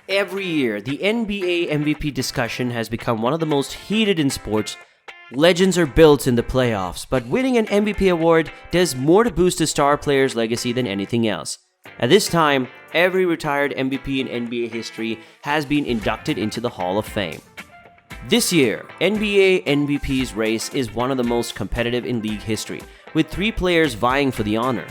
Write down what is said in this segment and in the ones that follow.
Every year, the NBA MVP discussion has become one of the most heated in sports. Legends are built in the playoffs, but winning an MVP award does more to boost a star player's legacy than anything else. At this time, every retired MVP in NBA history has been inducted into the Hall of Fame. This year, NBA MVP's race is one of the most competitive in league history, with 3 players vying for the honor.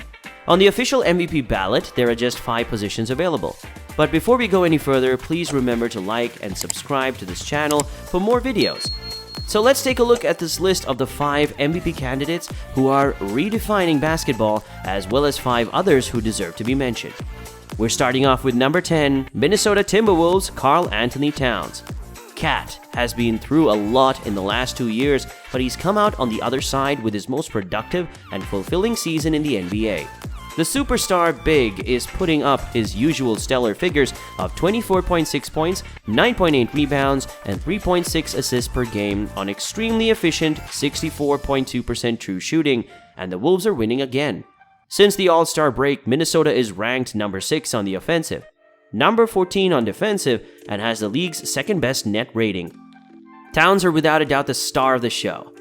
On the official MVP ballot, there are just 5 positions available. But before we go any further, please remember to like and subscribe to this channel for more videos. So let's take a look at this list of the 5 MVP candidates who are redefining basketball, as well as 5 others who deserve to be mentioned. We're starting off with number 10, Minnesota Timberwolves' KarlAnthony Towns. Cat has been through a lot in the last 2 years, but he's come out on the other side with his most productive and fulfilling season in the NBA. The superstar big is putting up his usual stellar figures of 24.6 points, 9.8 rebounds, and 3.6 assists per game on extremely efficient 64.2% true shooting, and the Wolves are winning again. Since the All-Star break, Minnesota is ranked number 6 on the offensive, number 14 on defensive, and has the league's second-best net rating. Towns are without a doubt the star of the show.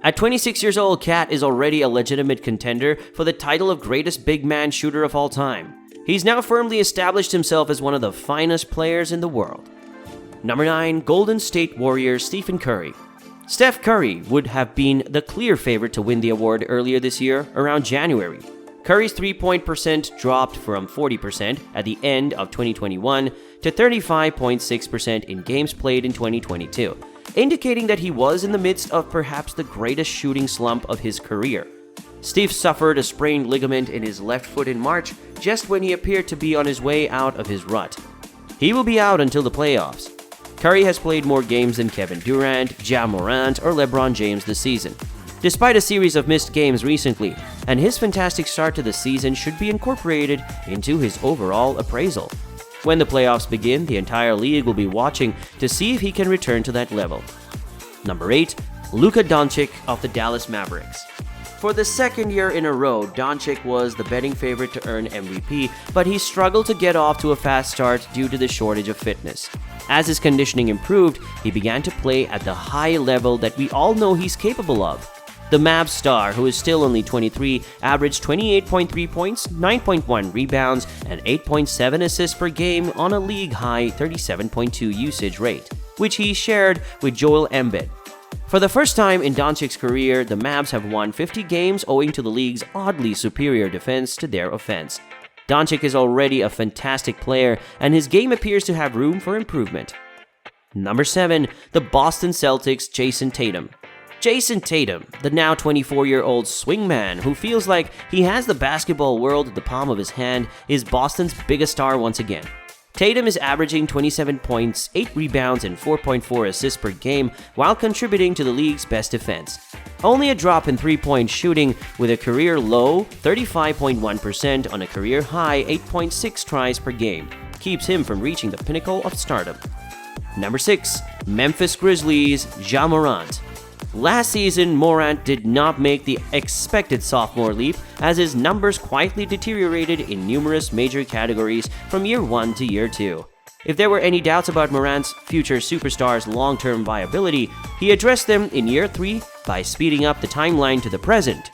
At 26 years old, Cat is already a legitimate contender for the title of greatest big man shooter of all time. He's now firmly established himself as one of the finest players in the world. Number 9, Golden State Warriors' Stephen Curry. Steph Curry would have been the clear favorite to win the award earlier this year, around January. Curry's three-point percent dropped from 40% at the end of 2021 to 35.6% in games played in 2022, indicating that he was in the midst of perhaps the greatest shooting slump of his career. Steve suffered a sprained ligament in his left foot in March, just when he appeared to be on his way out of his rut. He will be out until the playoffs. Curry has played more games than Kevin Durant, Ja Morant, or LeBron James this season, despite a series of missed games recently, and his fantastic start to the season should be incorporated into his overall appraisal. When the playoffs begin, the entire league will be watching to see if he can return to that level. Number 8, Luka Doncic of the Dallas Mavericks. For the second year in a row, Doncic was the betting favorite to earn MVP, but he struggled to get off to a fast start due to the shortage of fitness. As his conditioning improved, he began to play at the high level that we all know he's capable of. The Mavs star, who is still only 23, averaged 28.3 points, 9.1 rebounds, and 8.7 assists per game on a league-high 37.2 usage rate, which he shared with Joel Embiid. For the first time in Doncic's career, the Mavs have won 50 games owing to the league's oddly superior defense to their offense. Doncic is already a fantastic player, and his game appears to have room for improvement. Number 7, the Boston Celtics' Jayson Tatum. Jayson Tatum, the now 24-year-old swingman who feels like he has the basketball world at the palm of his hand, is Boston's biggest star once again. Tatum is averaging 27 points, 8 rebounds, and 4.4 assists per game while contributing to the league's best defense. Only a drop in three-point shooting, with a career-low 35.1% on a career-high 8.6 tries per game, keeps him from reaching the pinnacle of stardom. Number 6, Memphis Grizzlies' Ja Morant. Last season, Morant did not make the expected sophomore leap, as his numbers quietly deteriorated in numerous major categories from year 1 to year 2. If there were any doubts about Morant's future superstar's long-term viability, he addressed them in year 3 by speeding up the timeline to the present.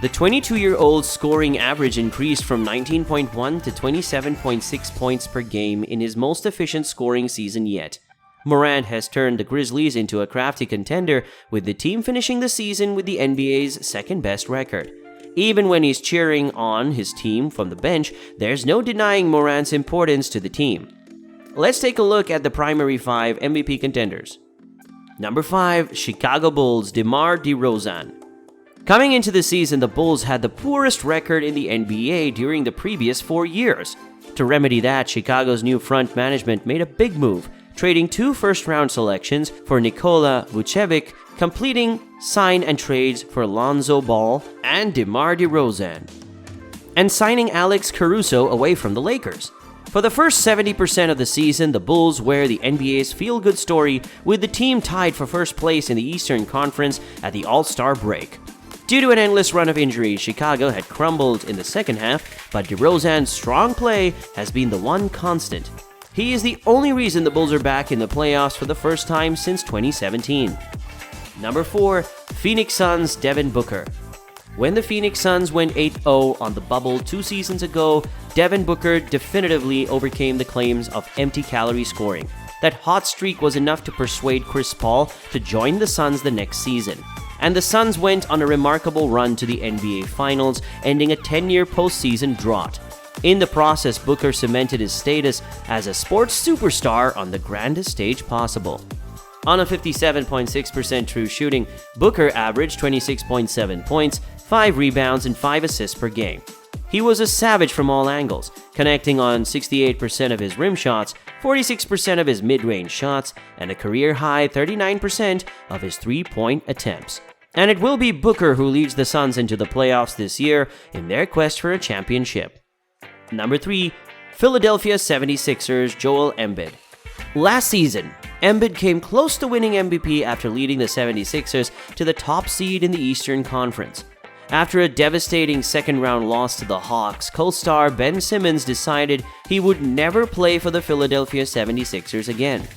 The 22-year-old's scoring average increased from 19.1 to 27.6 points per game in his most efficient scoring season yet. Morant has turned the Grizzlies into a crafty contender, with the team finishing the season with the NBA's second-best record. Even when he's cheering on his team from the bench, there's no denying Morant's importance to the team. Let's take a look at the primary 5 MVP contenders. Number 5, Chicago Bulls' DeMar DeRozan. Coming into the season, the Bulls had the poorest record in the NBA during the previous 4 years. To remedy that, Chicago's new front management made a big move, trading 2 first-round selections for Nikola Vucevic, completing sign and trades for Lonzo Ball and DeMar DeRozan, and signing Alex Caruso away from the Lakers. For the first 70% of the season, the Bulls were the NBA's feel-good story, with the team tied for first place in the Eastern Conference at the All-Star break. Due to an endless run of injuries, Chicago had crumbled in the second half, but DeRozan's strong play has been the one constant. He is the only reason the Bulls are back in the playoffs for the first time since 2017. Number 4. Phoenix Suns Devin Booker. When the Phoenix Suns went 8-0 on the bubble 2 seasons ago, Devin Booker definitively overcame the claims of empty-calorie scoring. That hot streak was enough to persuade Chris Paul to join the Suns the next season. And the Suns went on a remarkable run to the NBA Finals, ending a 10-year postseason drought. In the process, Booker cemented his status as a sports superstar on the grandest stage possible. On a 57.6% true shooting, Booker averaged 26.7 points, 5 rebounds, and 5 assists per game. He was a savage from all angles, connecting on 68% of his rim shots, 46% of his mid-range shots, and a career-high 39% of his three-point attempts. And it will be Booker who leads the Suns into the playoffs this year in their quest for a championship. Number 3. Philadelphia 76ers Joel Embiid. Last season, Embiid came close to winning MVP after leading the 76ers to the top seed in the Eastern Conference. After a devastating second-round loss to the Hawks, co-star Ben Simmons decided he would never play for the Philadelphia 76ers again.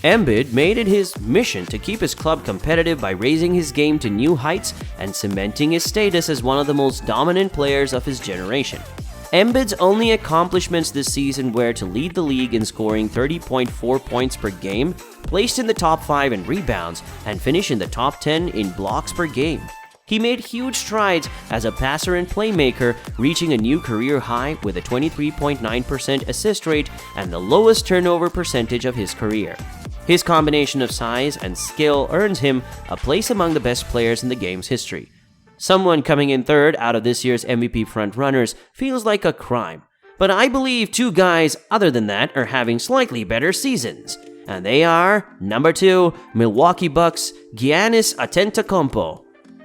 Embiid made it his mission to keep his club competitive by raising his game to new heights and cementing his status as one of the most dominant players of his generation. Embiid's only accomplishments this season were to lead the league in scoring 30.4 points per game, placed in the top 5 in rebounds, and finish in the top 10 in blocks per game. He made huge strides as a passer and playmaker, reaching a new career high with a 23.9% assist rate and the lowest turnover percentage of his career. His combination of size and skill earns him a place among the best players in the game's history. Someone coming in third out of this year's MVP frontrunners feels like a crime, but I believe 2 guys other than that are having slightly better seasons, and they are number 2, Milwaukee Bucks Giannis Antetokounmpo.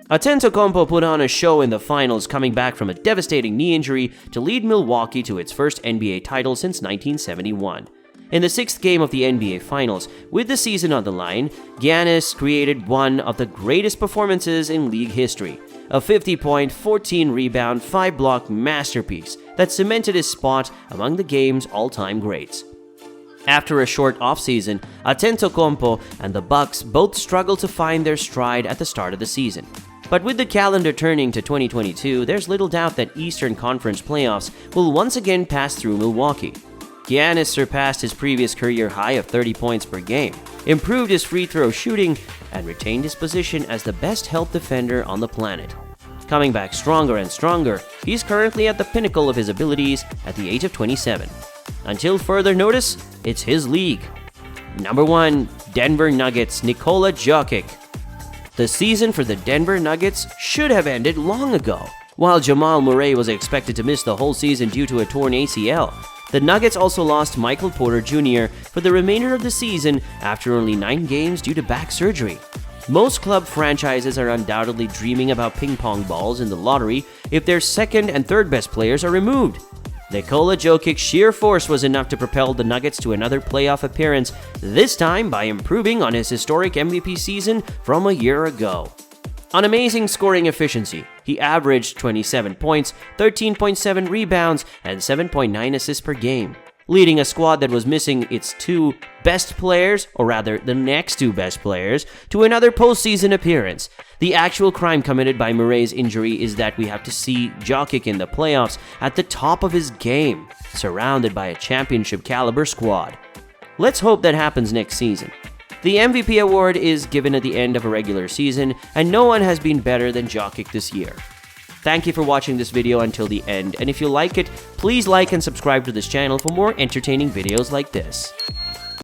Antetokounmpo put on a show in the finals, coming back from a devastating knee injury to lead Milwaukee to its first NBA title since 1971. In the 6th game of the NBA Finals, with the season on the line, Giannis created one of the greatest performances in league history, a 50-point, 14-rebound, 5-block masterpiece that cemented his spot among the game's all-time greats. After a short offseason, Antetokounmpo and the Bucks both struggled to find their stride at the start of the season. But with the calendar turning to 2022, there's little doubt that Eastern Conference playoffs will once again pass through Milwaukee. Giannis surpassed his previous career high of 30 points per game, improved his free throw shooting, and retained his position as the best help defender on the planet. Coming back stronger and stronger, he's currently at the pinnacle of his abilities at the age of 27. Until further notice, it's his league. Number 1, Denver Nuggets Nikola Jokic. The season for the Denver Nuggets should have ended long ago. While Jamal Murray was expected to miss the whole season due to a torn ACL, the Nuggets also lost Michael Porter Jr. for the remainder of the season after only 9 games due to back surgery. Most club franchises are undoubtedly dreaming about ping pong balls in the lottery if their second and third best players are removed. Nikola Jokic's sheer force was enough to propel the Nuggets to another playoff appearance, this time by improving on his historic MVP season from a year ago. On amazing scoring efficiency, he averaged 27 points, 13.7 rebounds, and 7.9 assists per game, leading a squad that was missing its 2 best players, or rather the next 2 best players, to another postseason appearance. The actual crime committed by Murray's injury is that we have to see Jokic in the playoffs at the top of his game, surrounded by a championship-caliber squad. Let's hope that happens next season. The MVP award is given at the end of a regular season, and no one has been better than Jokic this year. Thank you for watching this video until the end, and if you like it, please like and subscribe to this channel for more entertaining videos like this.